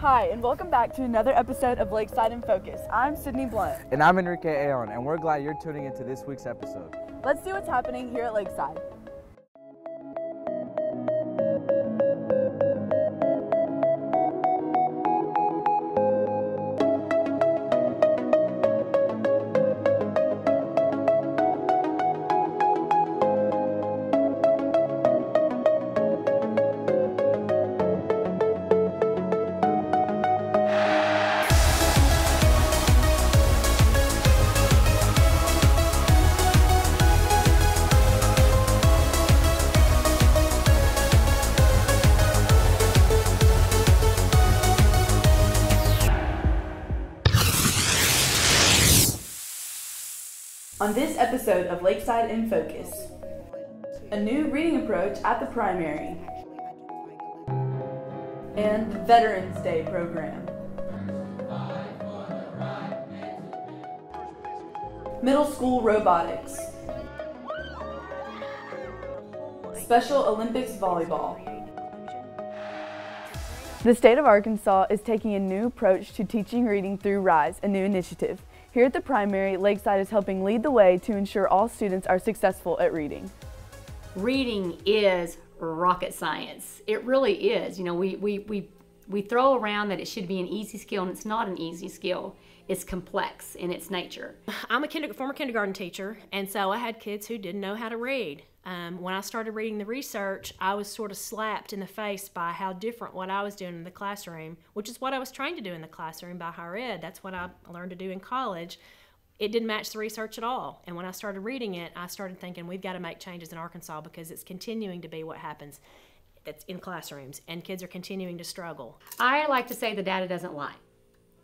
Hi, and welcome back to another episode of Lakeside in Focus. I'm Sydney Blount. And I'm Enrique Ayon, and we're glad you're tuning into this week's episode. Let's see what's happening here at Lakeside. On this episode of Lakeside in Focus, a new reading approach at the primary, and the Veterans Day program. Middle school robotics. Special Olympics volleyball. The state of Arkansas is taking a new approach to teaching reading through RISE, a new initiative. Here at the primary, Lakeside is helping lead the way to ensure all students are successful at reading. Reading is rocket science. It really is. You know, we throw around that it should be an easy skill, and it's not an easy skill. It's complex in its nature. I'm a former kindergarten teacher, and so I had kids who didn't know how to read. When I started reading the research, I was sort of slapped in the face by how different what I was doing in the classroom, which is what I was trained to do in the classroom by higher ed. That's what I learned to do in college. It didn't match the research at all. And when I started reading it, I started thinking we've got to make changes in Arkansas because it's continuing to be what happens in classrooms, and kids are continuing to struggle. I like to say the data doesn't lie.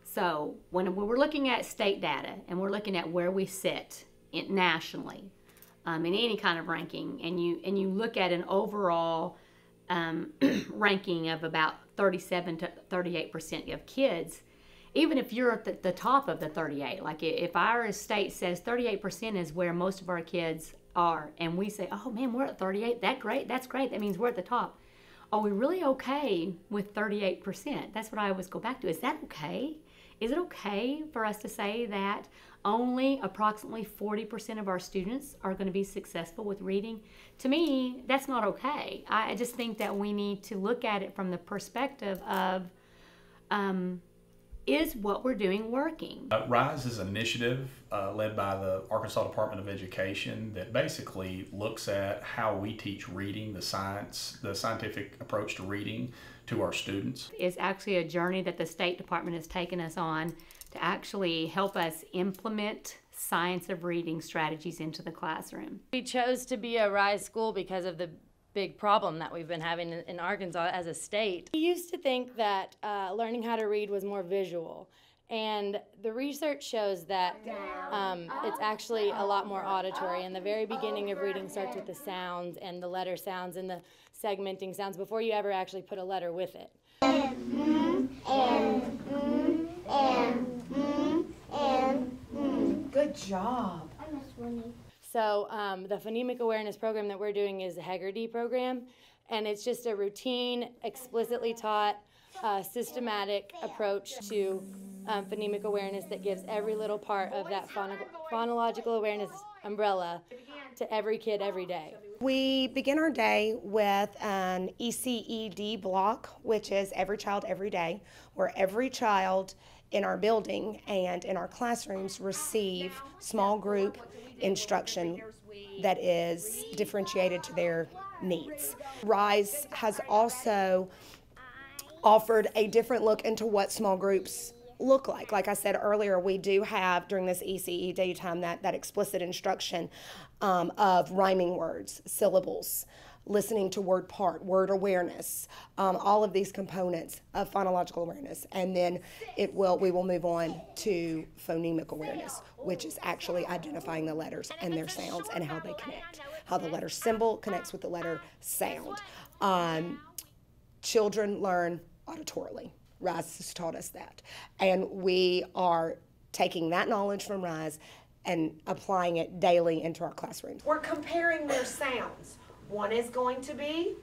So when we're looking at state data and we're looking at where we sit nationally, in any kind of ranking, and you look at an overall ranking of about 37 to 38% of kids, even if you're at the top of the 38, like if our state says 38% is where most of our kids are, and we say, oh man, we're at 38, that's great, that means we're at the top. Are we really okay with 38%? That's what I always go back to. Is that okay? Is it okay for us to say that only approximately 40% of our students are going to be successful with reading? To me, that's not okay. I just think that we need to look at it from the perspective of, is what we're doing working? RISE is an initiative led by the Arkansas Department of Education that basically looks at how we teach reading, the scientific approach to reading to our students. It's actually a journey that the State Department has taken us on to actually help us implement science of reading strategies into the classroom. We chose to be a RISE school because of the big problem that we've been having in Arkansas as a state. We used to think that learning how to read was more visual, and the research shows that it's actually a lot more auditory, and the very beginning of reading starts with the sounds and the letter sounds and the segmenting sounds before you ever actually put a letter with it. Good job. So the phonemic awareness program that we're doing is the Hegarty program, and it's just a routine, explicitly taught, systematic approach to phonemic awareness that gives every little part of that phonological awareness umbrella to every kid every day. We begin our day with an ECED block, which is Every Child Every Day, where every child in our building and in our classrooms receive small group instruction that is differentiated to their needs. RISE has also offered a different look into what small groups look like. Like I said earlier, we do have during this ECED time that explicit instruction of rhyming words, syllables, listening to word part, word awareness, all of these components of phonological awareness. And then we will move on to phonemic awareness, which is actually identifying the letters and their sounds and how they connect, how the letter symbol connects with the letter sound. Children learn auditorily. RISE has taught us that. And we are taking that knowledge from RISE and applying it daily into our classrooms. We're comparing their sounds. One is going to be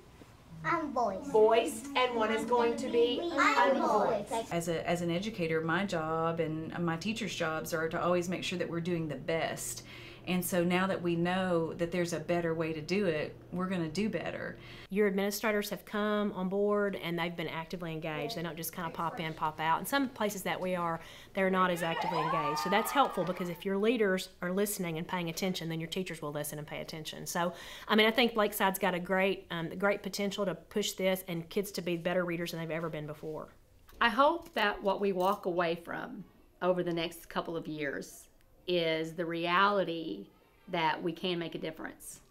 voiced, and one is going to be unvoiced. As an educator, my job and my teachers' jobs are to always make sure that we're doing the best. And so now that we know that there's a better way to do it, we're going to do better. Your administrators have come on board and they've been actively engaged. They don't just kind of pop in, pop out. In some places that we are, they're not as actively engaged. So that's helpful because if your leaders are listening and paying attention, then your teachers will listen and pay attention. So, I mean, I think Lakeside's got a great potential to push this and kids to be better readers than they've ever been before. I hope that what we walk away from over the next couple of years is the reality that we can make a difference.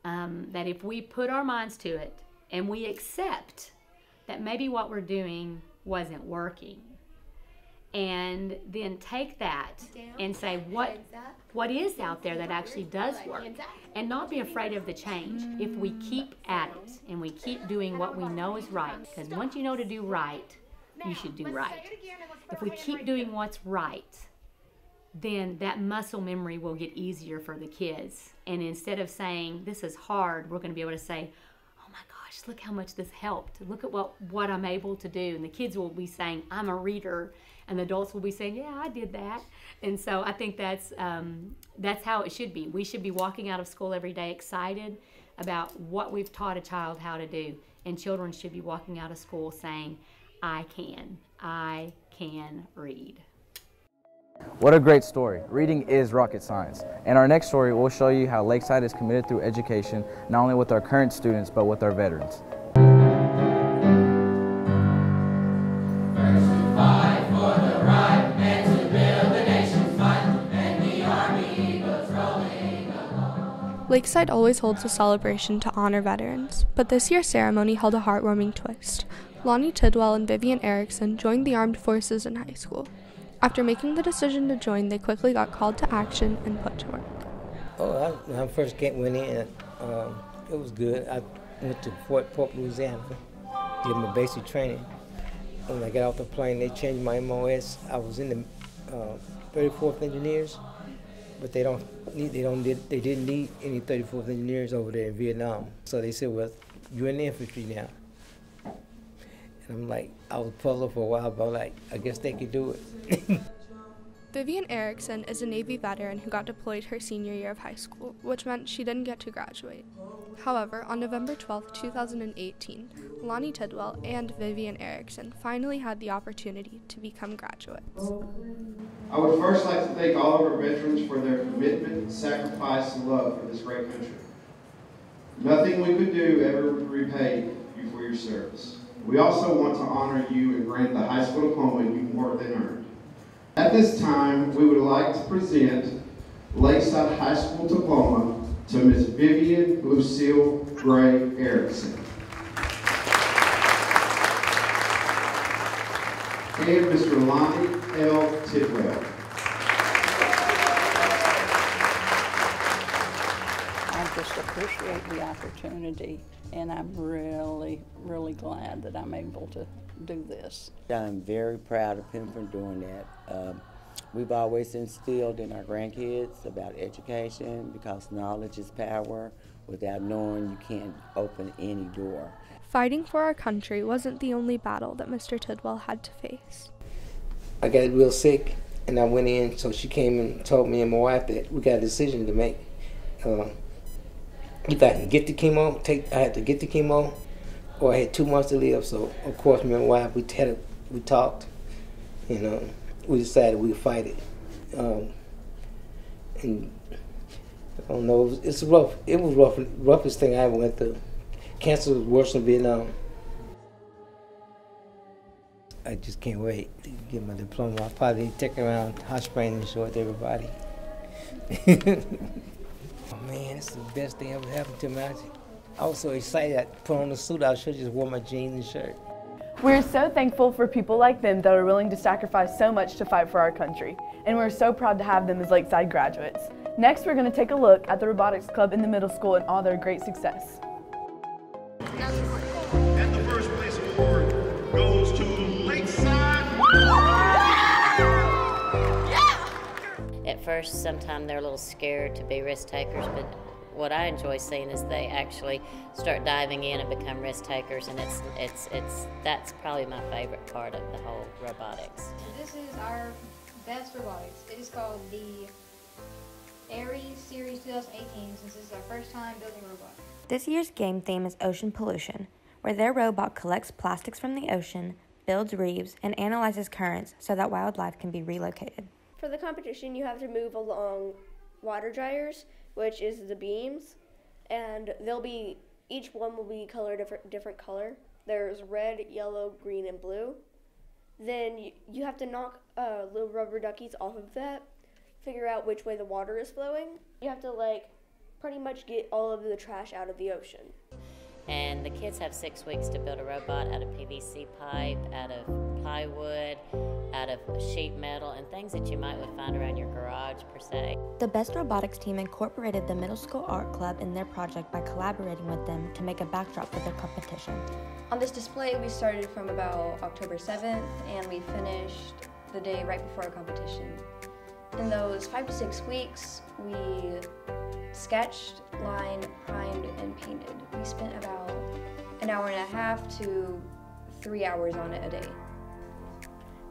That if we put our minds to it and we accept that maybe what we're doing wasn't working, and then take that and say what is out there that actually does work, and not be afraid of the change. If we keep at it and we keep doing what we know is right, because once you know to do right, you should do right. If we keep doing what's right, then that muscle memory will get easier for the kids. And instead of saying, this is hard, we're going to be able to say, oh my gosh, look how much this helped. Look at what I'm able to do. And the kids will be saying, I'm a reader. And the adults will be saying, yeah, I did that. And so I think that's how it should be. We should be walking out of school every day excited about what we've taught a child how to do. And children should be walking out of school saying, I can read. What a great story. Reading is rocket science. In our next story, we'll show you how Lakeside is committed through education, not only with our current students, but with our veterans. Lakeside always holds a celebration to honor veterans, but this year's ceremony held a heartwarming twist. Lonnie Tidwell and Vivian Erickson joined the armed forces in high school. After making the decision to join, they quickly got called to action and put to work. When I first went in, it was good. I went to Fort Polk, Louisiana, did my basic training. When I got off the plane, they changed my MOS. I was in the 34th Engineers, but they didn't need any 34th Engineers over there in Vietnam. So they said, well, you're in the infantry now. And I'm like, I was puzzled for a while, but I guess they could do it. Vivian Erickson is a Navy veteran who got deployed her senior year of high school, which meant she didn't get to graduate. However, on November 12, 2018, Lonnie Tidwell and Vivian Erickson finally had the opportunity to become graduates. I would first like to thank all of our veterans for their commitment, sacrifice, and love for this great country. Nothing we could do ever repay you for your service. We also want to honor you and grant the high school diploma you more than earned. At this time, we would like to present Lakeside High School diploma to Ms. Vivian Lucille Gray Erickson and Mr. Lonnie L. Tidwell. I just appreciate the opportunity, and I'm really, really glad that I'm able to do this. I'm very proud of him for doing that. We've always instilled in our grandkids about education because knowledge is power. Without knowing, you can't open any door. Fighting for our country wasn't the only battle that Mr. Tidwell had to face. I got real sick, and I went in, so she came and told me and my wife that we got a decision to make. If I can get the chemo, I had to get the chemo, or I had 2 months to live. So, of course, me and my wife, we talked, and we decided we'd fight it. And I don't know, it's rough. It was rough, roughest thing I ever went through. Cancer was worse than Vietnam. I just can't wait to get my diploma. I'll probably take it around Hot Springs and show it to everybody. Oh man, it's the best thing ever happened to me. I was so excited I put on the suit. I should have just wore my jeans and shirt. We're so thankful for people like them that are willing to sacrifice so much to fight for our country, and we're so proud to have them as Lakeside graduates. Next, we're going to take a look at the Robotics Club in the middle school and all their great success. And the first place award goes to Lakeside. At first, sometimes they're a little scared to be risk takers, but what I enjoy seeing is they actually start diving in and become risk takers, and that's probably my favorite part of the whole robotics. This is our best robotics. It is called the Aries Series 2018, since this is our first time building a robot. This year's game theme is Ocean Pollution, where their robot collects plastics from the ocean, builds reefs, and analyzes currents so that wildlife can be relocated. For the competition, you have to move along water dryers, which is the beams, and each one will be colored different color. There's red, yellow, green, and blue. Then you have to knock little rubber duckies off of that, figure out which way the water is flowing. You have to pretty much get all of the trash out of the ocean. And the kids have 6 weeks to build a robot out of PVC pipe, out of plywood, out of sheet metal, and things that you might find around your garage per se. The Best Robotics team incorporated the Middle School Art Club in their project by collaborating with them to make a backdrop for their competition. On this display, we started from about October 7th, and we finished the day right before our competition. In those 5 to 6 weeks, we sketched, lined, primed, and painted. We spent about an hour and a half to 3 hours on it a day.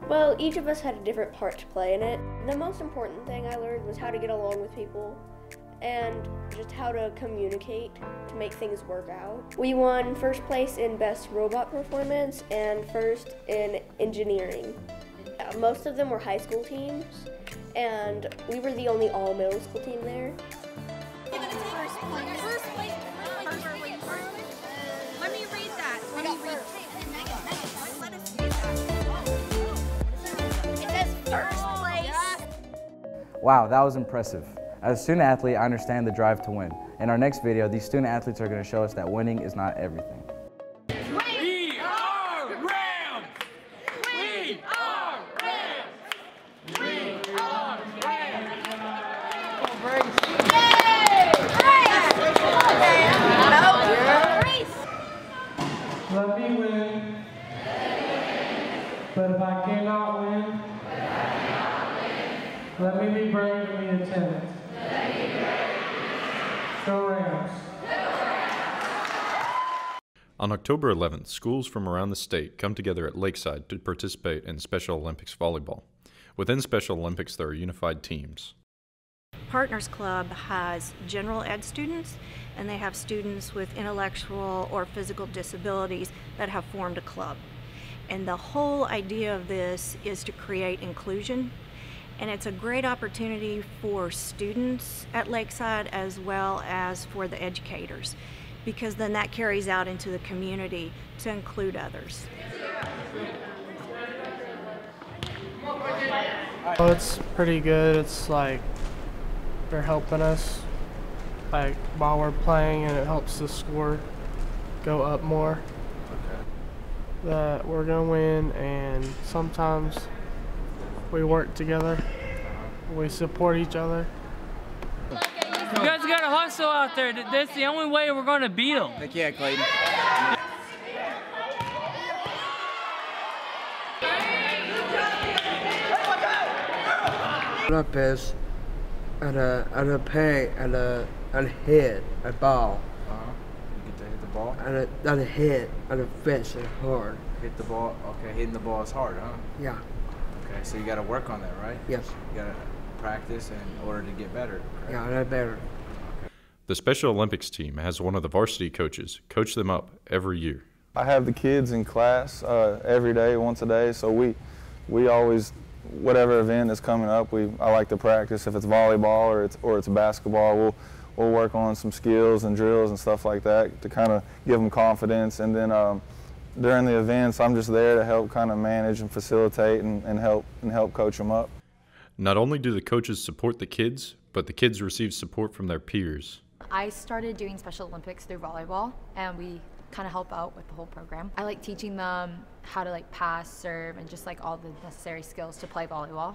Well, each of us had a different part to play in it. The most important thing I learned was how to get along with people and just how to communicate to make things work out. We won first place in Best Robot Performance and first in Engineering. Most of them were high school teams, and we were the only all middle school team there. Let me read that. Let me read that. It says first place. Wow, that was impressive. As a student athlete, I understand the drive to win. In our next video, these student athletes are going to show us that winning is not everything. We are Rams! We are Rams! We are Rams! Let me win. But if I cannot win, let me be brave and be attentive. Go Rams. On October 11th, schools from around the state come together at Lakeside to participate in Special Olympics volleyball. Within Special Olympics, there are unified teams. Partners Club has general ed students, and they have students with intellectual or physical disabilities that have formed a club. And the whole idea of this is to create inclusion, and it's a great opportunity for students at Lakeside as well as for the educators, because then that carries out into the community to include others. Oh, it's pretty good. It's like they're helping us while we're playing, and it helps the score go up more. That we're gonna win, and sometimes we work together. We support each other. You guys gotta hustle out there. That's the only way we're gonna beat them. Heck yeah, Clayton. Lopez and a peg and a head, a ball. You get to hit the ball? And a head and a fence and hard. Hit the ball. Okay, hitting the ball is hard, huh? Yeah. Okay, so you got to work on that, right? Yes. You got to practice in order to get better. Correct? Yeah, that's better. The Special Olympics team has one of the varsity coaches coach them up every year. I have the kids in class every day, once a day, so we always, whatever event is coming up, I like to practice. If it's volleyball or it's basketball, we'll work on some skills and drills and stuff like that to kind of give them confidence. And then during the events, I'm just there to help kind of manage and facilitate and help coach them up. Not only do the coaches support the kids, but the kids receive support from their peers. I started doing Special Olympics through volleyball, and we kind of help out with the whole program. I like teaching them how to pass, serve, and just all the necessary skills to play volleyball.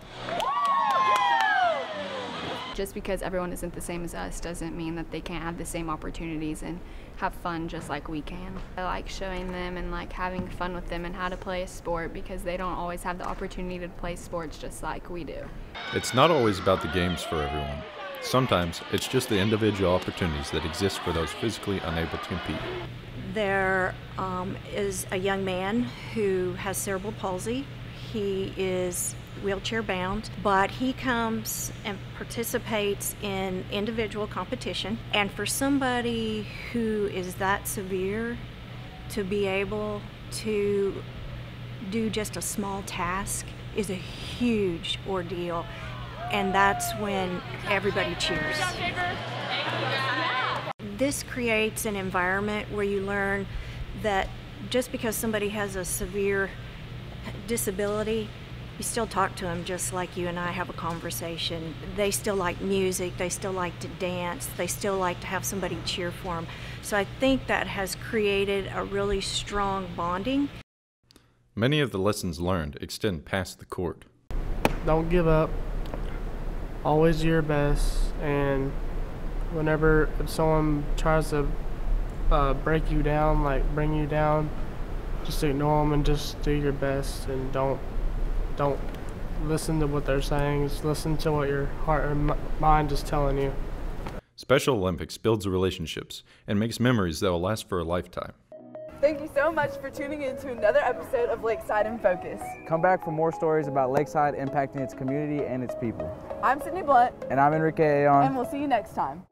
Just because everyone isn't the same as us doesn't mean that they can't have the same opportunities and have fun just like we can. I like showing them and having fun with them and how to play a sport, because they don't always have the opportunity to play sports just like we do. It's not always about the games for everyone. Sometimes it's just the individual opportunities that exist for those physically unable to compete. There is a young man who has cerebral palsy. He is wheelchair bound, but he comes and participates in individual competition. And for somebody who is that severe to be able to do just a small task is a huge ordeal. And that's when everybody cheers. This creates an environment where you learn that just because somebody has a severe disability, you still talk to them just like you and I have a conversation. They still like music, they still like to dance, they still like to have somebody cheer for them. So I think that has created a really strong bonding. Many of the lessons learned extend past the court. Don't give up. Always do your best, and if someone tries to break you down, like bring you down, just ignore them and just do your best, and don't listen to what they're saying. Just listen to what your heart and mind is telling you. Special Olympics builds relationships and makes memories that will last for a lifetime. Thank you so much for tuning in to another episode of Lakeside in Focus. Come back for more stories about Lakeside impacting its community and its people. I'm Sydney Blount. And I'm Enrique Ayon. And we'll see you next time.